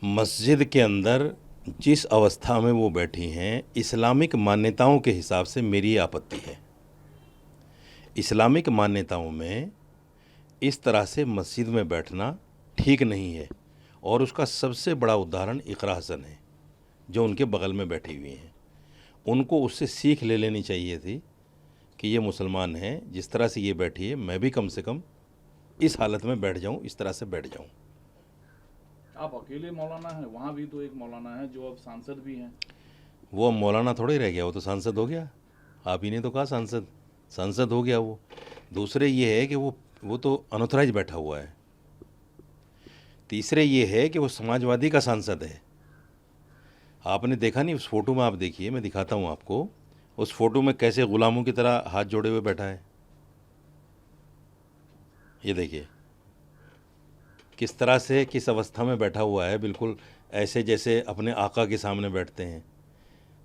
मस्जिद के अंदर जिस अवस्था में वो बैठी हैं, इस्लामिक मान्यताओं के हिसाब से मेरी आपत्ति है। इस्लामिक मान्यताओं में इस तरह से मस्जिद में बैठना ठीक नहीं है, और उसका सबसे बड़ा उदाहरण इकरा हसन है, जो उनके बगल में बैठी हुई हैं। उनको उससे सीख ले लेनी चाहिए थी कि ये मुसलमान हैं, जिस तरह से ये बैठी है मैं भी कम से कम इस हालत में बैठ जाऊं, इस तरह से बैठ जाऊं। आप अकेले मौलाना हैं, वहाँ भी तो एक मौलाना है जो अब सांसद भी हैं। वो अब मौलाना थोड़े रह गया, वो तो सांसद हो गया। आप ही ने तो कहा सांसद, सांसद हो गया वो। दूसरे ये है कि वो तो अनऑथराइज बैठा हुआ है। तीसरे ये है कि वो समाजवादी का सांसद है। आपने देखा नहीं, उस फोटो में आप देखिए, मैं दिखाता हूँ आपको। उस फोटो में कैसे गुलामों की तरह हाथ जोड़े हुए बैठा है, ये देखिए किस तरह से, किस अवस्था में बैठा हुआ है, बिल्कुल ऐसे जैसे अपने आका के सामने बैठते हैं।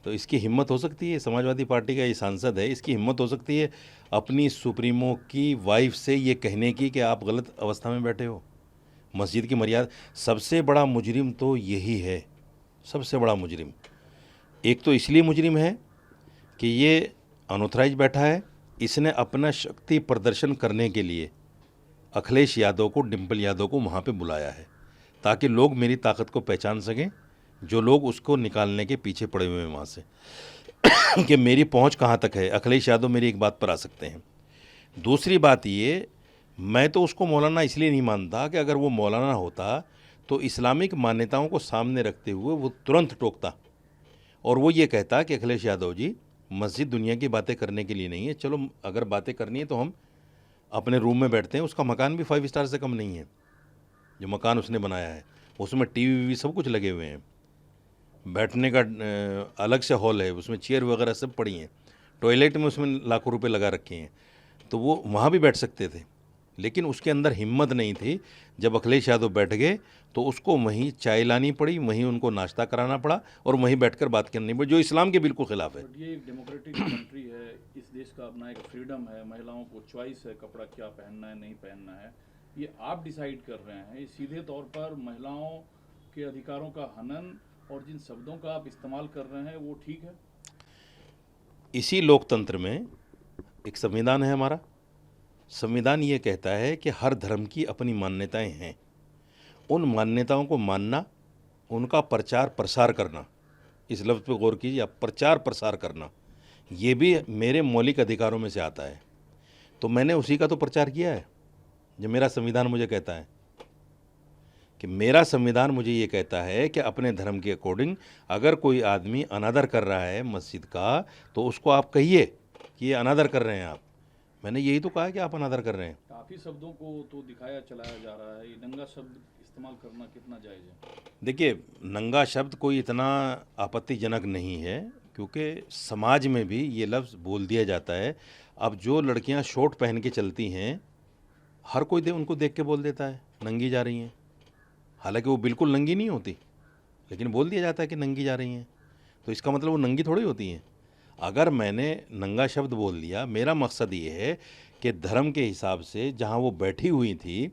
तो इसकी हिम्मत हो सकती है, समाजवादी पार्टी का ये सांसद है, इसकी हिम्मत हो सकती है अपनी सुप्रीमो की वाइफ से ये कहने की कि आप गलत अवस्था में बैठे हो। मस्जिद की मर्यादा, सबसे बड़ा मुजरिम तो यही है, सबसे बड़ा मुजरिम। एक तो इसलिए मुजरिम है कि ये अनऑथराइज बैठा है, इसने अपना शक्ति प्रदर्शन करने के लिए अखिलेश यादव को, डिम्पल यादव को वहाँ पे बुलाया है, ताकि लोग मेरी ताकत को पहचान सकें, जो लोग उसको निकालने के पीछे पड़े हुए हैं वहाँ से कि मेरी पहुँच कहाँ तक है। अखिलेश यादव मेरी एक बात पर आ सकते हैं। दूसरी बात ये, मैं तो उसको मौलाना इसलिए नहीं मानता कि अगर वो मौलाना होता तो इस्लामिक मान्यताओं को सामने रखते हुए वो तुरंत टोकता, और वो ये कहता कि अखिलेश यादव जी, मस्जिद दुनिया की बातें करने के लिए नहीं है, चलो अगर बातें करनी है तो हम अपने रूम में बैठते हैं। उसका मकान भी 5 स्टार से कम नहीं है, जो मकान उसने बनाया है उसमें टीवी वीवी सब कुछ लगे हुए हैं, बैठने का अलग से हॉल है, उसमें चेयर वगैरह सब पड़ी हैं, टॉयलेट में उसमें लाखों रुपए लगा रखे हैं, तो वो वहाँ भी बैठ सकते थे। लेकिन उसके अंदर हिम्मत नहीं थी। जब अखिलेश यादव बैठ गए तो उसको वहीं चाय लानी पड़ी, वहीं उनको नाश्ता कराना पड़ा, और वहीं बैठकर बात करनी पड़ी, जो इस्लाम के बिल्कुल खिलाफ है। बट ये एक डेमोक्रेटिक कंट्री है, इस देश का अपना एक फ्रीडम है, महिलाओं को चॉइस है कपड़ा क्या पहनना है नहीं पहनना है, ये आप डिसाइड कर रहे हैं। ये सीधे तौर पर महिलाओं के अधिकारों का हनन, और जिन शब्दों का आप इस्तेमाल कर रहे हैं वो ठीक है? इसी लोकतंत्र में एक संविधान है हमारा। संविधान ये कहता है कि हर धर्म की अपनी मान्यताएं हैं, उन मान्यताओं को मानना, उनका प्रचार प्रसार करना, इस लफ्ज़ पे गौर कीजिए आप, प्रचार प्रसार करना, ये भी मेरे मौलिक अधिकारों में से आता है। तो मैंने उसी का तो प्रचार किया है जो मेरा संविधान मुझे कहता है। कि मेरा संविधान मुझे ये कहता है कि अपने धर्म के अकॉर्डिंग अगर कोई आदमी अनादर कर रहा है मस्जिद का, तो उसको आप कहिए कि ये अनादर कर रहे हैं आप। मैंने यही तो कहा कि आप अनादर कर रहे हैं। काफ़ी शब्दों को तो दिखाया चलाया जा रहा है, ये नंगा शब्द इस्तेमाल करना कितना जायज़ है? देखिए, नंगा शब्द कोई इतना आपत्तिजनक नहीं है, क्योंकि समाज में भी ये लफ्ज़ बोल दिया जाता है। अब जो लड़कियां शॉर्ट पहन के चलती हैं, हर कोई उनको देख के बोल देता है नंगी जा रही हैं, हालांकि वो बिल्कुल नंगी नहीं होती, लेकिन बोल दिया जाता है कि नंगी जा रही हैं। तो इसका मतलब वो नंगी थोड़ी होती हैं। अगर मैंने नंगा शब्द बोल दिया, मेरा मकसद ये है कि धर्म के हिसाब से जहाँ वो बैठी हुई थी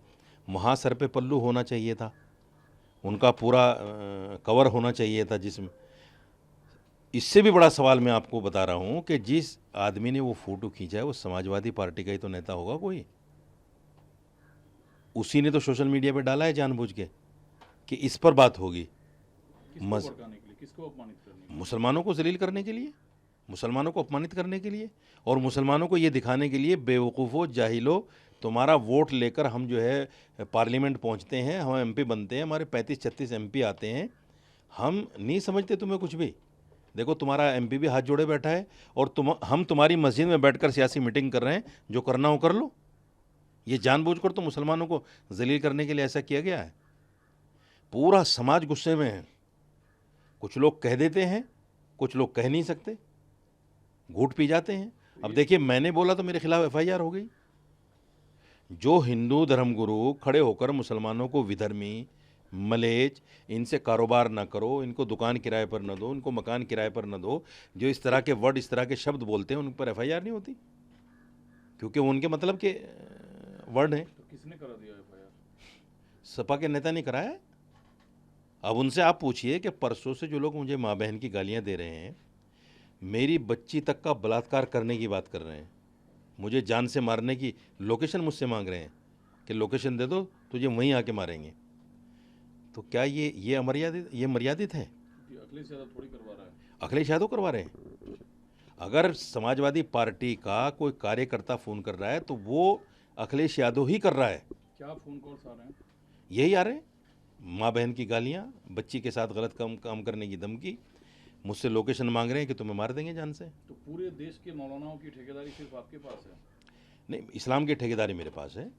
वहाँ सर पे पल्लू होना चाहिए था, उनका पूरा कवर होना चाहिए था जिसमें। इससे भी बड़ा सवाल मैं आपको बता रहा हूँ कि जिस आदमी ने वो फ़ोटो खींचा है वो समाजवादी पार्टी का ही तो नेता होगा कोई। उसी ने तो सोशल मीडिया पे डाला है जानबूझ के कि इस पर बात होगी। किसको भड़काने के लिए, किसको अपमानित करने के लिए? मुसलमानों को जलील करने के लिए, मुसलमानों को अपमानित करने के लिए, और मुसलमानों को ये दिखाने के लिए, बेवकूफ़ो जाहिलो, तुम्हारा वोट लेकर हम जो है पार्लियामेंट पहुंचते हैं, हम एमपी बनते हैं, हमारे 35-36 एमपी आते हैं, हम नहीं समझते तुम्हें कुछ भी। देखो तुम्हारा एमपी भी हाथ जोड़े बैठा है, और हम तुम्हारी मस्जिद में बैठकर सियासी मीटिंग कर रहे हैं, जो करना हो कर लो। ये जानबूझकर तो मुसलमानों को जलील करने के लिए ऐसा किया गया है। पूरा समाज गुस्से में है। कुछ लोग कह देते हैं, कुछ लोग कह नहीं सकते, घूट पी जाते हैं। अब देखिए, मैंने बोला तो मेरे खिलाफ एफआईआर हो गई। जो हिंदू धर्मगुरु खड़े होकर मुसलमानों को विधर्मी, मलेच, इनसे कारोबार ना करो, इनको दुकान किराए पर न दो, इनको मकान किराए पर न दो, जो इस तरह के वर्ड, इस तरह के शब्द बोलते हैं, उन पर एफआईआर नहीं होती, क्योंकि वो उनके मतलब के वर्ड हैं। तो किसने करा दिया एफआईआर? सपा के नेता ने कराया है। अब उनसे आप पूछिए कि परसों से जो लोग मुझे माँ बहन की गालियाँ दे रहे हैं, मेरी बच्ची तक का बलात्कार करने की बात कर रहे हैं, मुझे जान से मारने की लोकेशन मुझसे मांग रहे हैं कि लोकेशन दे दो, तुझे वहीं आके मारेंगे, तो क्या ये अमर्यादित, ये मर्यादित है? कि अखिलेश यादव थोड़ी करवा रहा है। अखिलेश यादव करवा रहे हैं। अगर समाजवादी पार्टी का कोई कार्यकर्ता फ़ोन कर रहा है तो वो अखिलेश यादव ही कर रहा है। क्या फ़ोन कॉल्स आ रहे हैं? यही आ रहे हैं, माँ बहन की गालियाँ, बच्ची के साथ गलत काम काम करने की धमकी, मुझसे लोकेशन मांग रहे हैं कि तुम्हें मार देंगे जान से। तो पूरे देश के मौलानाओं की ठेकेदारी सिर्फ आपके पास है? नहीं, इस्लाम की ठेकेदारी मेरे पास है।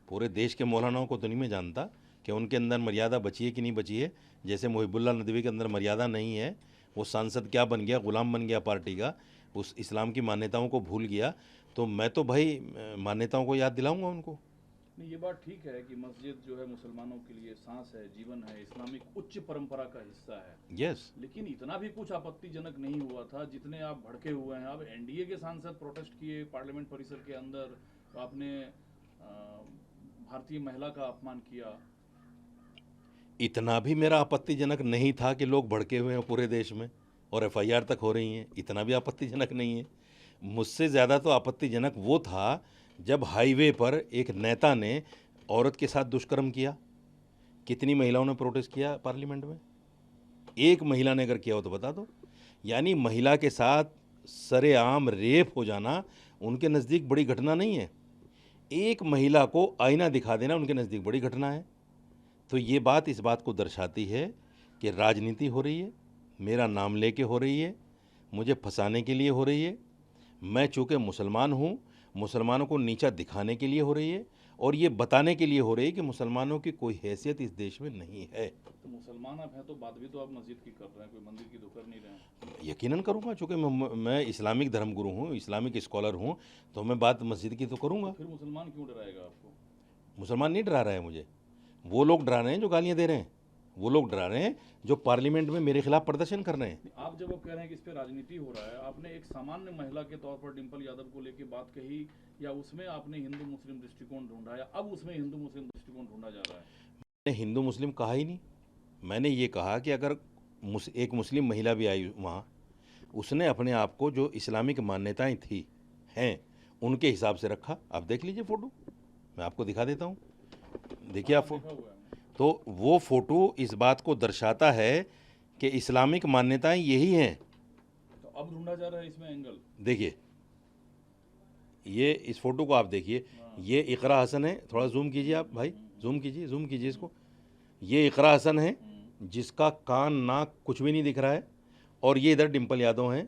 पूरे देश के मौलानाओं को तो नहीं मैं जानता कि उनके अंदर मर्यादा बची है कि नहीं बची है। जैसे मुहिबुल्लाह नदवी के अंदर मर्यादा नहीं है, वो सांसद क्या बन गया, गुलाम बन गया पार्टी का, उस इस्लाम की मान्यताओं को भूल गया, तो मैं तो भाई मान्यताओं को याद दिलाऊंगा उनको। नहीं, ये बात ठीक है कि मस्जिद जो है मुसलमानों के लिए सांस है, जीवन है, इस्लामिक उच्च परंपरा का हिस्सा है। यस, लेकिन इतना भी कुछ आपत्तिजनक नहीं हुआ था जितने आप भड़के हुए हैं। अब एनडीए के सांसद प्रोटेस्ट किए पार्लियामेंट परिसर के अंदर, तो आपने भारतीय महिला का अपमान किया। इतना भी मेरा आपत्तिजनक नहीं था कि लोग भड़के हुए हैं पूरे देश में और एफआईआर तक हो रही हैं, इतना भी आपत्तिजनक नहीं है। मुझसे ज़्यादा तो आपत्तिजनक वो था जब हाईवे पर एक नेता ने औरत के साथ दुष्कर्म किया। कितनी महिलाओं ने प्रोटेस्ट किया पार्लियामेंट में? एक महिला ने अगर किया हो तो बता दो। यानी महिला के साथ सरेआम रेप हो जाना उनके नज़दीक बड़ी घटना नहीं है, एक महिला को आईना दिखा देना उनके नज़दीक बड़ी घटना है। तो ये बात इस बात को दर्शाती है कि राजनीति हो रही है, मेरा नाम लेके हो रही है, मुझे फंसाने के लिए हो रही है। मैं चूँकि मुसलमान हूँ, मुसलमानों को नीचा दिखाने के लिए हो रही है और ये बताने के लिए हो रही है कि मुसलमानों की कोई हैसियत इस देश में नहीं है। तो मुसलमान आप हैं तो बात भी तो आप मस्जिद की कर रहे हैं, कोई मंदिर की तो कर नहीं रहे हैं। यकीनन करूँगा, चूँकि मैं इस्लामिक धर्मगुरु हूँ, इस्लामिक स्कॉलर हूँ, तो मैं बात मस्जिद की तो करूँगा। फिर मुसलमान क्यों डराएगा आपको? मुसलमान नहीं डरा रहा है मुझे, वो लोग डरा रहे हैं जो गालियाँ दे रहे हैं, वो लोग डरा रहे हैं जो पार्लियामेंट में मेरे खिलाफ प्रदर्शन कर रहे हैं। आप जब आप कह रहे हैं कि इस पे राजनीति हो रहा है, आपने एक सामान्य महिला के तौर पर डिंपल यादव को लेकर बात कही, या उसमें आपने हिंदू मुस्लिम दृष्टिकोण ढूंढा, या अब उसमें हिंदू मुस्लिम दृष्टिकोण ढूंढा जा रहा है? मैंने हिंदू मुस्लिम कहा ही नहीं, मैंने ये कहा कि अगर एक मुस्लिम महिला भी आई वहाँ, उसने अपने आप को जो इस्लामिक मान्यताएं थी हैं उनके हिसाब से रखा। आप देख लीजिए फ़ोटो, मैं आपको दिखा देता हूँ, देखिए आप। देखा हुआ है हमने। तो वो फ़ोटो इस बात को दर्शाता है कि इस्लामिक मान्यताएं यही हैं। तो अब ढूंढा जा रहा है इसमें एंगल। देखिए, ये इस फोटो को आप देखिए, ये इकरा हसन है, थोड़ा जूम कीजिए आप भाई, जूम कीजिए इसको। ये इकरा हसन है जिसका कान नाक कुछ भी नहीं दिख रहा है, और ये इधर डिंपल यादव हैं।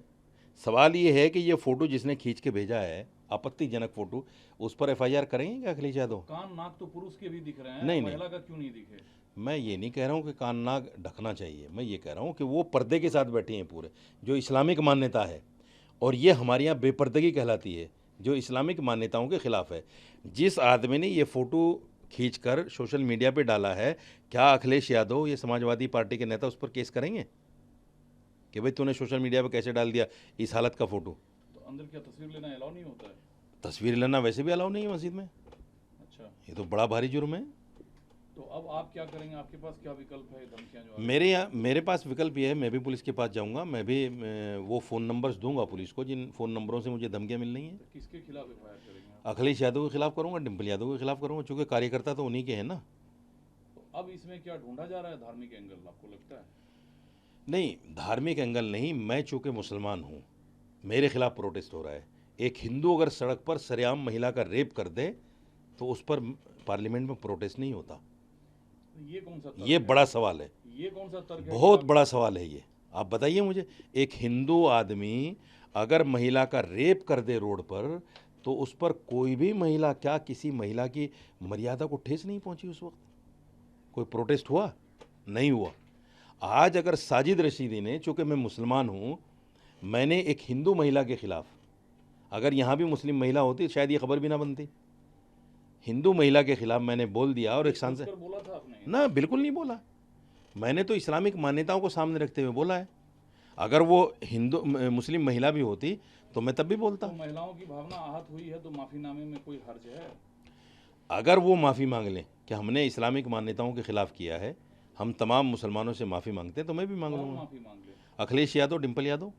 सवाल ये है कि ये फ़ोटो जिसने खींच के भेजा है, आपत्तिजनक फ़ोटो, उस पर एफआईआर करेंगे क्या अखिलेश यादव? कान नाक तो पुरुष के भी दिख रहे हैं, नहीं, महिला का क्यों नहीं दिखे? मैं ये नहीं कह रहा हूँ कि कान नाक ढकना चाहिए, मैं ये कह रहा हूँ कि वो पर्दे के साथ बैठी हैं पूरे, जो इस्लामिक मान्यता है, और ये हमारे यहाँ बेपर्दगी कहलाती है, जो इस्लामिक मान्यताओं के ख़िलाफ़ है। जिस आदमी ने ये फ़ोटो खींचकर सोशल मीडिया पे डाला है, क्या अखिलेश यादव, ये समाजवादी पार्टी के नेता, उस पर केस करेंगे कि भाई तूने सोशल मीडिया पे कैसे डाल दिया इस हालत का फ़ोटो? तो अंदर क्या तस्वीर लेना अलाउ नहीं होता है? तस्वीर लेना वैसे भी अलाउ नहीं है मस्जिद में, अच्छा, ये तो बड़ा भारी जुर्म है। तो अब आप क्या करेंगे? आपके पास क्या विकल्प है? धमकियां जो मेरे पास विकल्प ये है, मैं भी पुलिस के पास जाऊंगा, मैं भी वो फ़ोन नंबर्स दूंगा पुलिस को जिन फ़ोन नंबरों से मुझे धमकियां मिल रही हैं। किसके खिलाफ एफआईआर करेंगे आप? अखिलेश यादव के खिलाफ करूंगा, डिंपल यादव के खिलाफ करूंगा, चूँकि कार्यकर्ता तो उन्हीं के हैं ना। तो अब इसमें क्या ढूंढा जा रहा है? धार्मिक एंगल आपको लगता है? नहीं, धार्मिक एंगल नहीं, मैं चूँकि मुसलमान हूँ, मेरे खिलाफ प्रोटेस्ट हो रहा है। एक हिंदू अगर सड़क पर सरेआम महिला का रेप कर दे तो उस पर पार्लियामेंट में प्रोटेस्ट नहीं होता। तो ये कौन सा तर्क ये है? बड़ा सवाल है, ये कौन सा तर्क है? बहुत बड़ा सवाल है ये। आप बताइए मुझे, एक हिंदू आदमी अगर महिला का रेप कर दे रोड पर, तो उस पर कोई भी महिला, क्या किसी महिला की मर्यादा को ठेस नहीं पहुंची उस वक्त? कोई प्रोटेस्ट हुआ? नहीं हुआ। आज अगर साजिद रशीदी ने, चूँकि मैं मुसलमान हूँ, मैंने एक हिंदू महिला के ख़िलाफ़, अगर यहाँ भी मुस्लिम महिला होती शायद ये खबर भी ना बनती, हिंदू महिला के ख़िलाफ़ मैंने बोल दिया, और एक सांसद, बोला था आपने? ना बिल्कुल नहीं बोला, मैंने तो इस्लामिक मान्यताओं को सामने रखते हुए बोला है। अगर वो हिंदू मुस्लिम महिला भी होती तो मैं तब भी बोलता। तो महिलाओं की भावना आहत हुई है तो माफीनामे में कोई हर्ज है? अगर वो माफ़ी मांग लें कि हमने इस्लामिक मान्यताओं के ख़िलाफ़ किया है, हम तमाम मुसलमानों से माफ़ी मांगते हैं, तो मैं भी मांग कौन लूँगा। माफी मांग ले? अखिलेश यादव, डिम्पल यादव।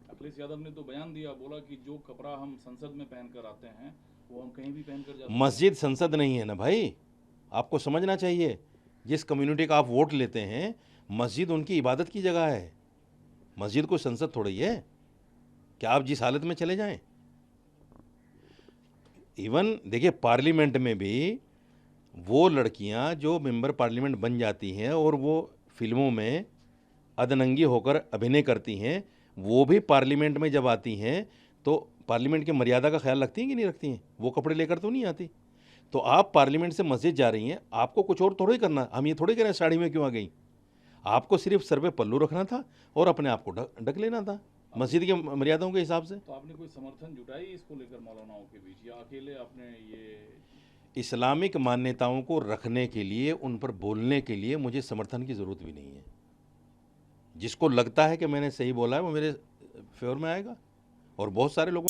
अखिलेश यादव ने तो बयान दिया, बोला कि जो कपड़ा हम संसद में पहन कर आते हैं वो हम कहीं भी पहन कर जा सकते हैं। मस्जिद संसद नहीं है ना भाई, आपको समझना चाहिए। जिस कम्युनिटी का आप वोट लेते हैं, मस्जिद उनकी इबादत की जगह है, मस्जिद कोई संसद थोड़ी है। क्या आप जिस हालत में चले जाएं। इवन देखिए, पार्लियामेंट में भी वो लड़कियां जो मेंबर पार्लियामेंट बन जाती हैं और वो फिल्मों में अधनंगी होकर अभिनय करती हैं, वो भी पार्लियामेंट में जब आती हैं तो पार्लियामेंट की मर्यादा का ख्याल रखती हैं कि नहीं रखती हैं? वो कपड़े लेकर तो नहीं आती। तो आप पार्लियामेंट से मस्जिद जा रही हैं, आपको कुछ और थोड़ी करना। हम ये थोड़ी कह रहे हैं साड़ी में क्यों आ गई। आपको सिर्फ सर पे पल्लू रखना था और अपने आप को ढक लेना था मस्जिद की मर्यादाओं के हिसाब से। तो आपने कोई समर्थन जुटाई इसको लेकर मौलानाओं के बीच, या अकेले आपने ये? इस्लामिक मान्यताओं को रखने के लिए, उन पर बोलने के लिए मुझे समर्थन की ज़रूरत भी नहीं है। जिसको लगता है कि मैंने सही बोला है वो मेरे फेवर में आएगा, और बहुत सारे लोगों